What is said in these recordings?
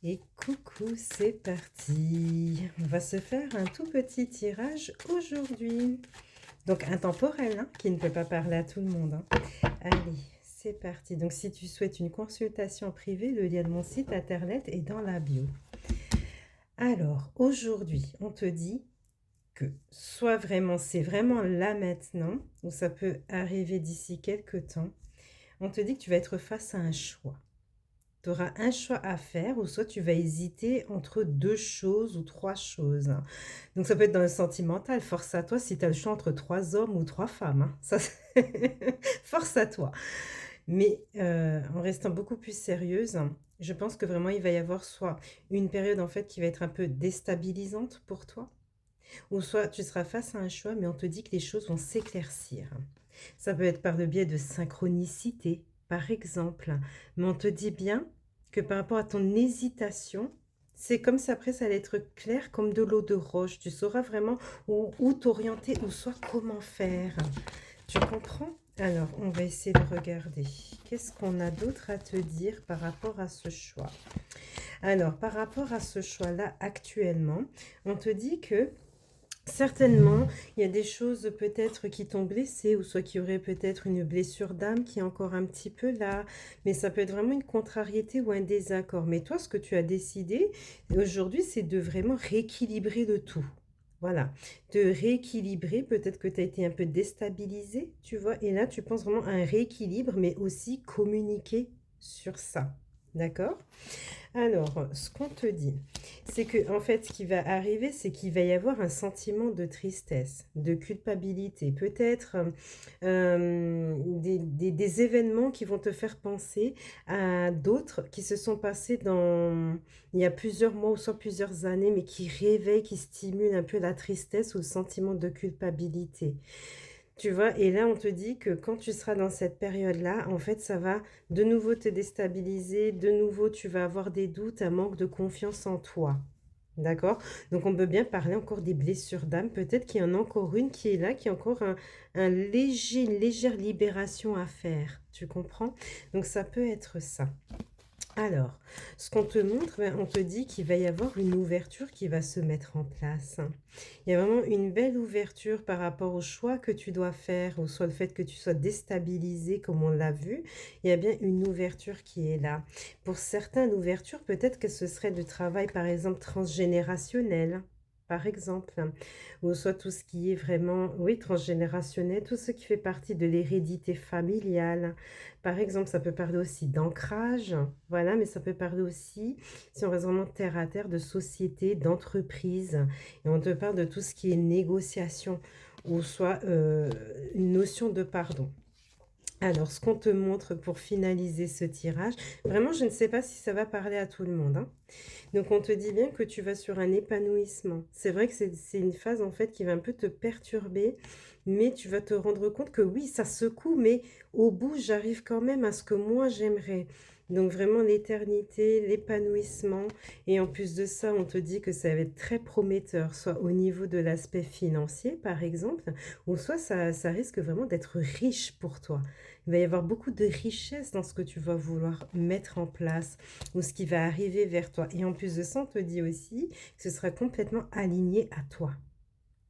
Et coucou, c'est parti. On va se faire un tout petit tirage aujourd'hui. Donc intemporel, hein, qui ne peut pas parler à tout le monde, hein. Allez, c'est parti. Donc si tu souhaites une consultation privée, le lien de mon site internet est dans la bio. Alors, aujourd'hui, on te dit que soit vraiment, c'est vraiment là maintenant, ou ça peut arriver d'ici quelques temps. On te dit que tu vas être face à un choix. Tu auras un choix à faire ou soit tu vas hésiter entre deux choses ou trois choses. Donc ça peut être dans le sentimental, force à toi si tu as le choix entre trois hommes ou trois femmes, hein. Ça, force à toi. Mais en restant beaucoup plus sérieuse, je pense que vraiment il va y avoir soit une période en fait qui va être un peu déstabilisante pour toi, ou soit tu seras face à un choix mais on te dit que les choses vont s'éclaircir. Ça peut être par le biais de synchronicité, par exemple. Mais on te dit bien que par rapport à ton hésitation, c'est comme ça après, ça allait être clair comme de l'eau de roche. Tu sauras vraiment où t'orienter ou soit comment faire. Tu comprends? Alors, on va essayer de regarder. Qu'est-ce qu'on a d'autre à te dire par rapport à ce choix? Alors, par rapport à ce choix-là, actuellement, on te dit que certainement, il y a des choses peut-être qui t'ont blessé ou soit qu'il y aurait peut-être une blessure d'âme qui est encore un petit peu là, mais ça peut être vraiment une contrariété ou un désaccord. Mais toi, ce que tu as décidé aujourd'hui, c'est de vraiment rééquilibrer le tout. Voilà, de rééquilibrer, peut-être que tu as été un peu déstabilisé, tu vois, et là, tu penses vraiment à un rééquilibre, mais aussi communiquer sur ça. D'accord? Alors, ce qu'on te dit, c'est que en fait, ce qui va arriver, c'est qu'il va y avoir un sentiment de tristesse, de culpabilité, peut-être des événements qui vont te faire penser à d'autres qui se sont passés il y a plusieurs mois ou soit plusieurs années, mais qui réveillent, qui stimulent un peu la tristesse ou le sentiment de culpabilité. Tu vois? Et là, on te dit que quand tu seras dans cette période-là, en fait, ça va de nouveau te déstabiliser, de nouveau, tu vas avoir des doutes, un manque de confiance en toi. D'accord? Donc, on peut bien parler encore des blessures d'âme. Peut-être qu'il y en a encore une qui est là, qui a encore une légère libération à faire. Tu comprends? Donc, ça peut être ça. Alors, ce qu'on te montre, ben, on te dit qu'il va y avoir une ouverture qui va se mettre en place. Il y a vraiment une belle ouverture par rapport au choix que tu dois faire, ou soit le fait que tu sois déstabilisé, comme on l'a vu. Il y a bien une ouverture qui est là. Pour certains, l'ouverture, peut-être que ce serait du travail, par exemple, transgénérationnel. Par exemple, ou soit tout ce qui est vraiment, oui, transgénérationnel, tout ce qui fait partie de l'hérédité familiale. Par exemple, ça peut parler aussi d'ancrage, voilà, mais ça peut parler aussi, si on reste vraiment terre à terre, de société, d'entreprise. Et on te parle de tout ce qui est négociation, ou soit une notion de pardon. Alors, ce qu'on te montre pour finaliser ce tirage, vraiment, je ne sais pas si ça va parler à tout le monde, hein. Donc, on te dit bien que tu vas sur un épanouissement. C'est vrai que c'est une phase, en fait, qui va un peu te perturber, mais tu vas te rendre compte que oui, ça secoue, mais au bout, j'arrive quand même à ce que moi, j'aimerais. Donc, vraiment, l'éternité, l'épanouissement. Et en plus de ça, on te dit que ça va être très prometteur, soit au niveau de l'aspect financier, par exemple, ou soit ça risque vraiment d'être riche pour toi. Il va y avoir beaucoup de richesse dans ce que tu vas vouloir mettre en place ou ce qui va arriver vers toi. Et en plus de ça, on te dit aussi que ce sera complètement aligné à toi.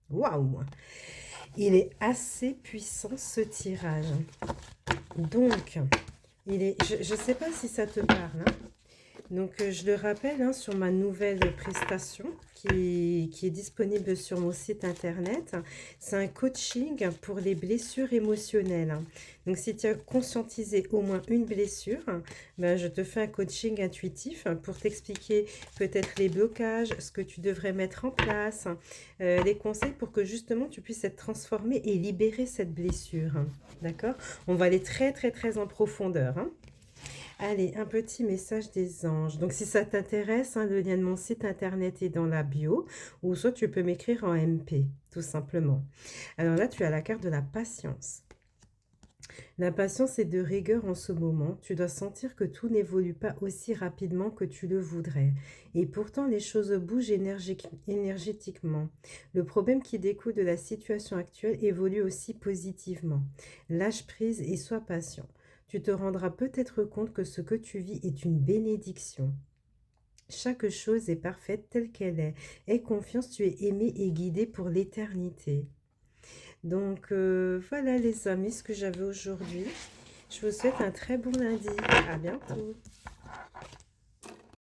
Waouh! Il est assez puissant ce tirage. Donc, je ne sais pas si ça te parle, hein. Donc, je le rappelle, hein, sur ma nouvelle prestation qui est disponible sur mon site internet, c'est un coaching pour les blessures émotionnelles. Donc, si tu as conscientisé au moins une blessure, ben, je te fais un coaching intuitif pour t'expliquer peut-être les blocages, ce que tu devrais mettre en place, les conseils pour que justement tu puisses être transformé et libérer cette blessure. D'accord? On va aller très, très, très en profondeur, hein. Allez, un petit message des anges. Donc, si ça t'intéresse, hein, le lien de mon site internet est dans la bio, ou soit tu peux m'écrire en MP, tout simplement. Alors là, tu as la carte de la patience. La patience est de rigueur en ce moment. Tu dois sentir que tout n'évolue pas aussi rapidement que tu le voudrais. Et pourtant, les choses bougent énergétiquement. Le problème qui découle de la situation actuelle évolue aussi positivement. Lâche prise et sois patient. Tu te rendras peut-être compte que ce que tu vis est une bénédiction. chaque chose est parfaite telle qu'elle est. Aie confiance, tu es aimé et guidé pour l'éternité. Donc voilà les amis, ce que j'avais aujourd'hui. Je vous souhaite un très bon lundi. À bientôt.